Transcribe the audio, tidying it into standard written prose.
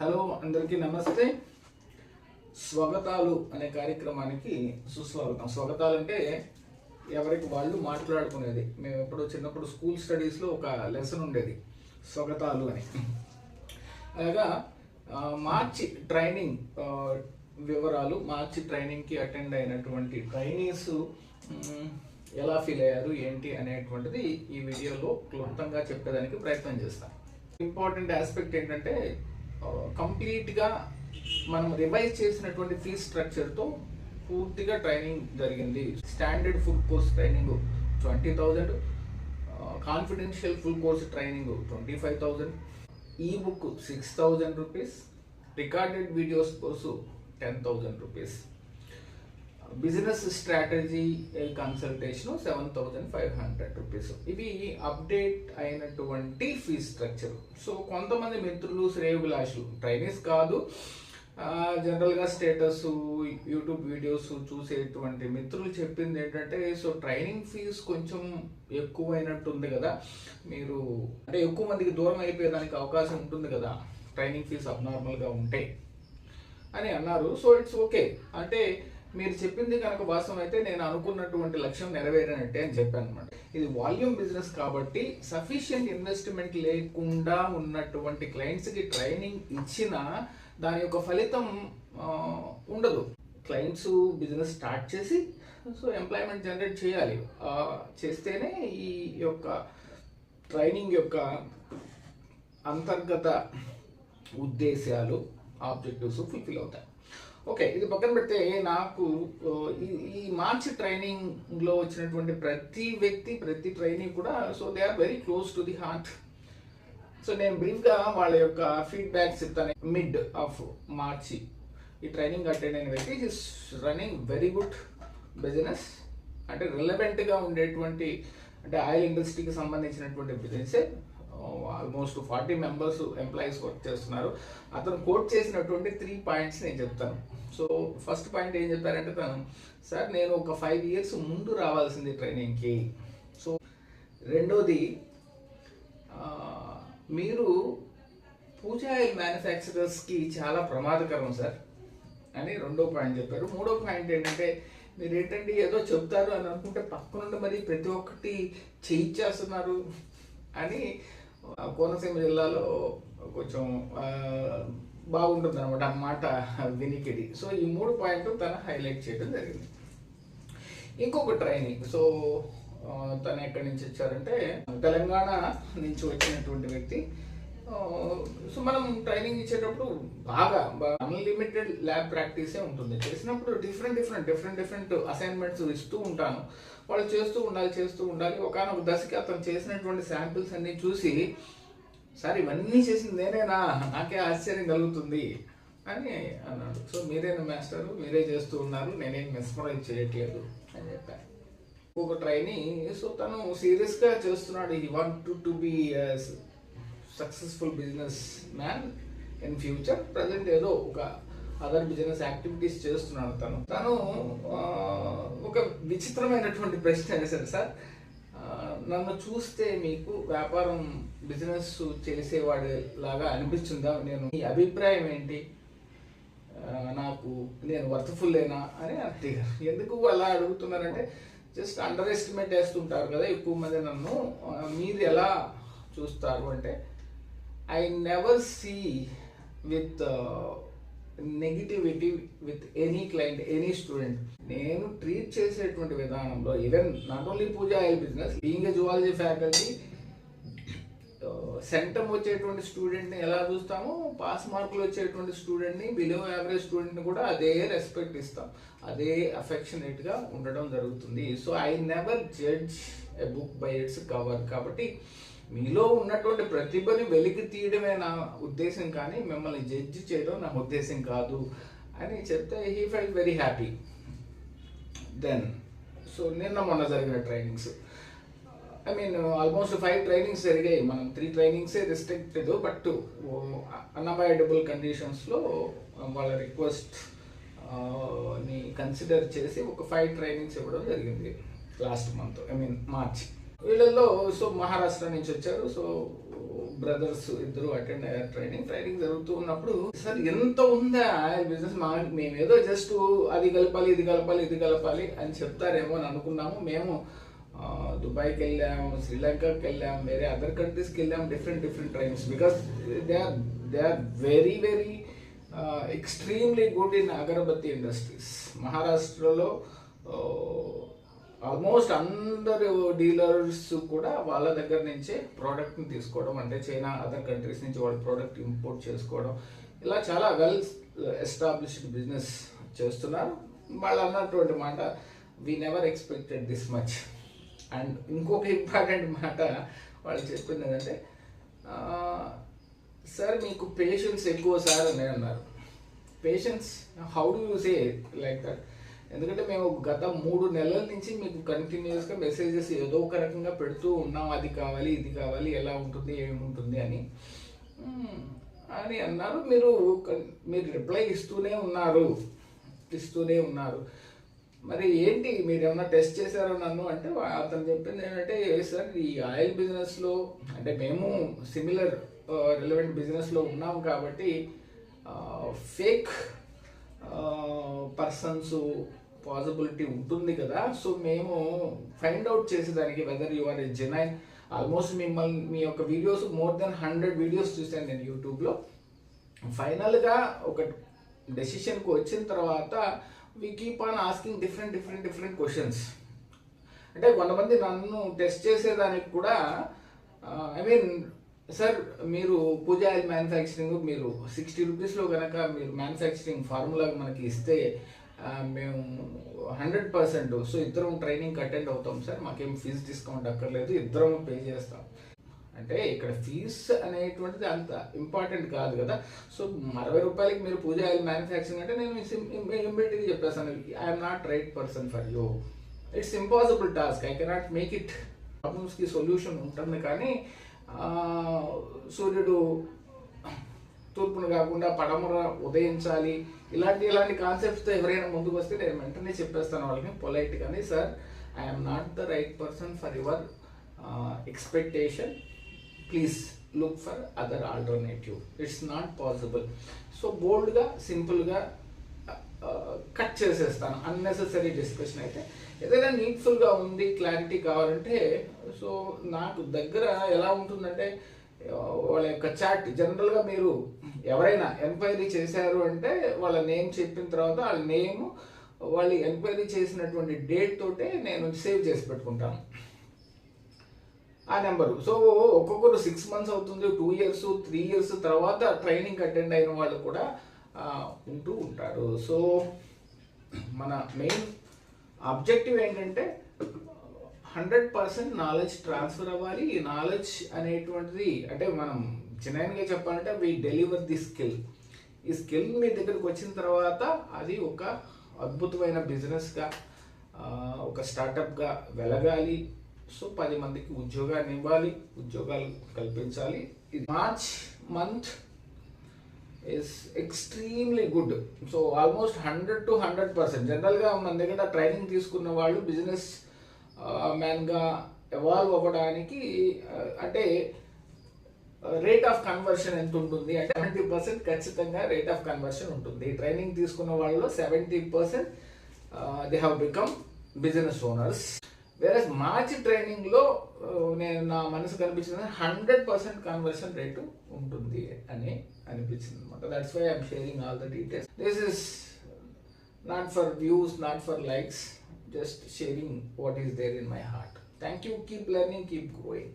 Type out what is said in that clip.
Hello అందరికీ నమస్తే. స్వాగతాలు అనే కార్యక్రమానికి సుస్వాగతం. స్వాగతాలు అంటే ఎవరికి వాళ్ళు మాట్లాడుకునేది. మేము ఎప్పుడు చిన్నప్పుడు స్కూల్ స్టడీస్లో ఒక లెసన్ ఉండేది, స్వాగతాలు అని. అలాగా మార్చి ట్రైనింగ్ వివరాలు, మార్చి ట్రైనింగ్కి అటెండ్ అయినటువంటి ట్రైనీస్ ఎలా ఫీల్ అయ్యారు ఏంటి అనేటువంటిది ఈ వీడియోలో క్లుప్తంగా చెప్పేదానికి ప్రయత్నం చేస్తాను. ఇంపార్టెంట్ ఆస్పెక్ట్ ఏంటంటే కంప్లీట్గా మనం రివైజ్ చేసినటువంటి ఫీజ్ స్ట్రక్చర్తో పూర్తిగా ట్రైనింగ్ జరిగింది. Standard full course training 20,000, confidential full course training 25,000, ఈ book 6,000 rupees, recorded videos course 10,000 rupees, business strategy consultation 7,500 rupees. ఇవి అప్డేట్ అయినటువంటి ఫీజ్ స్ట్రక్చర్. సో కొంతమంది మిత్రులు, శ్రేయోభిలాషులు, ట్రైనీస్ కాదు, జనరల్గా స్టేటస్, యూట్యూబ్ వీడియోస్ చూసేటువంటి మిత్రులు చెప్పింది ఏంటంటే, సో ట్రైనింగ్ ఫీజు కొంచెం ఎక్కువైనట్టుంది కదా, మీరు అంటే ఎక్కువ మందికి దూరం అయిపోయేదానికి అవకాశం ఉంటుంది కదా ట్రైనింగ్ ఫీజు అబ్నార్మల్గా ఉంటే అని అన్నారు. సో ఇట్స్ ఓకే, అంటే మీరు చెప్పింది కనుక వాస్తవం అయితే నేను అనుకున్నటువంటి లక్ష్యం నెరవేరినట్టే అని చెప్పాను అనమాట. ఇది వాల్యూమ్ బిజినెస్ కాబట్టి సఫిషియంట్ ఇన్వెస్ట్మెంట్ లేకుండా ఉన్నటువంటి క్లయింట్స్కి ట్రైనింగ్ ఇచ్చినా దాని యొక్క ఫలితం ఉండదు. క్లయింట్స్ బిజినెస్ స్టార్ట్ చేసి సో ఎంప్లాయ్మెంట్ జనరేట్ చేయాలి, చేస్తేనే ఈ యొక్క ట్రైనింగ్ యొక్క అంతర్గత ఉద్దేశాలు, ఆబ్జెక్టివ్స్ ఫుల్ఫిల్ అవుతాయి. ఓకే, ఇది పక్కన పెడితే నాకు ఈ మార్చ్ ట్రైనింగ్లో వచ్చినటువంటి ప్రతి వ్యక్తి, ప్రతి ట్రైనింగ్ కూడా so they are very close to the heart. So నేను బ్రీఫ్గా వాళ్ళ యొక్క ఫీడ్బ్యాక్స్ చెప్తాను. మిడ్ ఆఫ్ మార్చి ఈ ట్రైనింగ్ అటెండ్ అయిన వ్యక్తి is running very good business, అంటే రిలవెంట్గా ఉండేటువంటి, అంటే ఆయిల్ ఇండస్ట్రీకి సంబంధించినటువంటి business. Almost 40 members employees work చేస్తున్నారు. అతను కోట్ చేసినటువంటి 3 పాయింట్స్ నేను చెప్తాను. సో ఫస్ట్ పాయింట్ ఏం చెప్పారంటే, తను సార్ నేను ఒక 5 years ముందు రావాల్సింది ట్రైనింగ్కి. సో రెండోది, మీరు పూజా ఆయిల్ మ్యానుఫ్యాక్చరర్స్కి చాలా ప్రమాదకరం సార్ అని రెండో పాయింట్ చెప్పారు. మూడో పాయింట్ ఏంటంటే, మీరు ఏంటంటే ఏదో చెప్తారు అని అనుకుంటే పక్కనుండి మరి ప్రతి ఒక్కటి చేయించేస్తున్నారు అని కోనసీమ జిల్లాలో కొంచెం బాగుంటుంది అనమాట అన్నమాట వినికిడి. సో ఈ 3 పాయింట్లు తను హైలైట్ చేయడం జరిగింది. ఇంకొక ట్రైనింగ్, సో తను ఎక్కడి నుంచి వచ్చారంటే తెలంగాణ నుంచి వచ్చినటువంటి వ్యక్తి. సో మనం ట్రైనింగ్ ఇచ్చేటప్పుడు బాగా అన్లిమిటెడ్ ల్యాబ్ ప్రాక్టీసే ఉంటుంది. చేసినప్పుడు డిఫరెంట్ అసైన్మెంట్స్ ఇస్తూ ఉంటాను, వాళ్ళు చేస్తూ ఉండాలి. ఒకనొక దశకి అతను చేసినటువంటి శాంపిల్స్ అన్ని చూసి, సార్ ఇవన్నీ చేసింది నేనేనా, నాకే ఆశ్చర్యం కలుగుతుంది అని అన్నాడు. సో మీరేనా మాస్టరు, మీరే చేస్తూ ఉన్నారు, నేనేం మెస్మరైజ్ చేయట్లేదు అని చెప్పాను. ఒక ట్రైనీ, సో తను సీరియస్గా చేస్తున్నాడు. He want to be successful business man in future. Present ఏదో ఒక అదర్ బిజినెస్ యాక్టివిటీస్ చేస్తున్నాడు తను ఒక విచిత్రమైనటువంటి ప్రశ్న వేశారు. సార్ నన్ను చూస్తే మీకు వ్యాపారం బిజినెస్ చేసేవాడి లాగా అనిపిస్తుందా, నేను మీ అభిప్రాయం ఏంటి, నేను వర్త్ఫుల్లేనా అని అడిగారు. ఎందుకు అలా అడుగుతున్నారంటే, జస్ట్ అండర్ ఎస్టిమేట్ వేస్తుంటారు కదా ఎక్కువ మంది నన్ను, మీరు ఎలా చూస్తారు అంటే, I never see with negativity with any client, any student. నేను ట్రీట్ చేసేటువంటి విధానంలో, even not only Pooja oil business, being a zoology faculty, centum వచ్చేటువంటి స్టూడెంట్ని ఎలా చూస్తామో, పాస్ మార్కులు వచ్చేటువంటి స్టూడెంట్ని, బిలో యావరేజ్ స్టూడెంట్ని కూడా అదే రెస్పెక్ట్ ఇస్తాం, అదే అఫెక్షనేట్గా ఉండడం జరుగుతుంది. So I never judge a book by its cover. కాబట్టి మీలో ఉన్నటువంటి ప్రతిభని వెలికి తీయడమే నా ఉద్దేశం, కానీ మిమ్మల్ని జడ్జి చేయడం నా ఉద్దేశం కాదు అని చెప్తే he felt very happy. Then so నిన్న మొన్న జరిగిన trainings, I mean almost 5 trainings జరిగాయి. మనం 3 ట్రైనింగ్సే రిస్ట్రిక్టెడ్, బట్ అన్అవాయిడబుల్ కండిషన్స్లో వాళ్ళ రిక్వెస్ట్ ని కన్సిడర్ చేసి ఒక 5 ట్రైనింగ్స్ ఇవ్వడం జరిగింది last month, I mean March. వీళ్ళల్లో సో మహారాష్ట్ర నుంచి వచ్చారు. సో బ్రదర్స్ ఇద్దరు అటెండ్ అయ్యారు ట్రైనింగ్ జరుగుతూ ఉన్నప్పుడు, సార్ ఎంత ఉందా ఆయిల్ బిజినెస్, మేమేదో జస్ట్ అది కలపాలి ఇది కలపాలి ఇది కలపాలి అని చెప్తారేమో అని అనుకున్నాము. మేము దుబాయ్కి వెళ్ళాము, శ్రీలంకకి వెళ్ళాము, వేరే అదర్ కంట్రీస్కి వెళ్ళాము, different times, because they are very extremely good in agarbatti industries. మహారాష్ట్రలో ఆల్మోస్ట్ అందరు డీలర్స్ కూడా వాళ్ళ దగ్గర నుంచే ప్రోడక్ట్ని తీసుకోవడం, అంటే చైనా అదర్ కంట్రీస్ నుంచి వాళ్ళ ప్రోడక్ట్ ఇంపోర్ట్ చేసుకోవడం, ఇలా చాలా వెల్ ఎస్టాబ్లిష్డ్ బిజినెస్ చేస్తున్నారు. వాళ్ళు అన్నటువంటి మాట, we never expected this much. And ఇంకొక ఇంపార్టెంట్ మాట వాళ్ళు చెప్పింది ఏంటంటే, సార్ మీకు పేషెన్స్ ఎక్కువ సార్ అని అన్నారు. Patience, how do you say like that? ఎందుకంటే మేము గత 3 నెలల నుంచి మీకు కంటిన్యూస్గా మెసేజెస్ ఏదో ఒక రకంగా పెడుతూ ఉన్నాం, అది కావాలి ఇది కావాలి, ఎలా ఉంటుంది ఏముంటుంది అని అన్నారు. మీరు రిప్లై ఇస్తూనే ఉన్నారు. మరి ఏంటి, మీరు ఏమన్నా టెస్ట్ చేశారో నన్ను అంటే, అతను చెప్పింది ఏంటంటే, సార్ ఈ ఆయిల్ బిజినెస్లో అంటే మేము సిమిలర్ రిలవెంట్ బిజినెస్లో ఉన్నాం కాబట్టి ఫేక్ పర్సన్స్ పాసిబిలిటీ ఉంటుంది కదా. సో మేము ఫైండ్ అవుట్ చేసేదానికి whether you are a genuine, almost మిమ్మల్ని మీ యొక్క వీడియోస్ మోర్ దెన్ 100 వీడియోస్ చూశాను నేను యూట్యూబ్లో. ఫైనల్గా ఒక డెసిషన్కి వచ్చిన తర్వాత we keep on asking different questions. అంటే కొంతమంది నన్ను టెస్ట్ చేసేదానికి కూడా ఐ మీన్, సార్ మీరు పూజ ఆయిల్ మ్యానుఫ్యాక్చరింగ్ మీరు 60 రూపీస్లో కనుక మీరు మ్యానుఫ్యాక్చరింగ్ ఫార్ములా మనకి ఇస్తే మేము 100%, సో ఇద్దరం ట్రైనింగ్ అటెండ్ అవుతాం సార్, మాకేం ఫీజు డిస్కౌంట్ అక్కర్లేదు, ఇద్దరం పే చేస్తాం. అంటే ఇక్కడ ఫీజ్ అనేటువంటిది అంత ఇంపార్టెంట్ కాదు కదా. సో 60 రూపాయలకి మీరు పూజ ఆయిల్ మ్యానుఫ్యాక్చరింగ్ అంటే నేను ఇమ్మీడియట్గా చెప్పేస్తాను, I'm not right person for you, it's impossible task, I cannot make it. ప్రాబ్లమ్స్కి సొల్యూషన్ ఉంటుంది కానీ సూర్యుడు తూర్పును కాకుండా పడమర ఉదయించాలి, ఇలాంటి కాన్సెప్ట్స్తో ఎవరైనా ముందుకు వస్తే నేను వెంటనే చెప్పేస్తాను వాళ్ళకి పొలైట్గానే, sir I'm not the right person for your expectation, please look for other alternative, it's not possible. So బోల్డ్గా సింపుల్గా కట్ చేసేస్తాను అన్నెసెసరీ డిస్కషన్. అయితే ఏదైనా నీడ్ఫుల్గా ఉంది, క్లారిటీ కావాలంటే, సో నాకు దగ్గర ఎలా ఉంటుందంటే వాళ్ళ యొక్క చాట్, జనరల్గా మీరు ఎవరైనా ఎంక్వైరీ చేశారు అంటే వాళ్ళ నేమ్ చెప్పిన తర్వాత వాళ్ళ నేమ్, వాళ్ళు ఎంక్వైరీ చేసినటువంటి డేట్ తోటే నేను సేవ్ చేసి పెట్టుకుంటాను ఆ నెంబరు. సో ఒక్కొక్కరు 6 months అవుతుంది, 2 years 3 years తర్వాత ట్రైనింగ్ అటెండ్ అయిన వాళ్ళు కూడా ఉంటూ ఉంటారు. సో మన మెయిన్ ఆబ్జెక్టివ్ ఏంటంటే 100% నాలెడ్జ్ ట్రాన్స్ఫర్ అవ్వాలి. ఈ నాలెడ్జ్ అనేటువంటిది అంటే మనం చిన్నగా చెప్పాలంటే వీ డెలివర్ ది స్కిల్. ఈ స్కిల్ మీ దగ్గరకు వచ్చిన తర్వాత అది ఒక అద్భుతమైన బిజినెస్గా, ఒక స్టార్టప్గా వెలగాలి. సో 10 మందికి ఉద్యోగాన్ని ఇవ్వాలి, ఉద్యోగాలు కల్పించాలి. March month is extremely good. So almost 100 to 100%. జనరల్గా మన దగ్గర ట్రైనింగ్ తీసుకున్న వాళ్ళు బిజినెస్ మ్యాన్గా ఎవాల్వ్ అవ్వడానికి అంటే రేట్ ఆఫ్ కన్వర్షన్ ఎంత ఉంటుంది అంటే 70% ఖచ్చితంగా రేట్ ఆఫ్ కన్వర్షన్ ఉంటుంది. ట్రైనింగ్ తీసుకున్న వాళ్ళలో 70% they have become business owners. వేరే మార్చ్ ట్రైనింగ్లో నేను నా మనసు కనిపించింది 100% కన్వర్షన్ రేటు ఉంటుంది అని అనిపించింది అనమాట. That's why I'm sharing all the details. This is not for views, not for likes, just sharing what is there in my heart. Thank you. Keep learning, keep growing.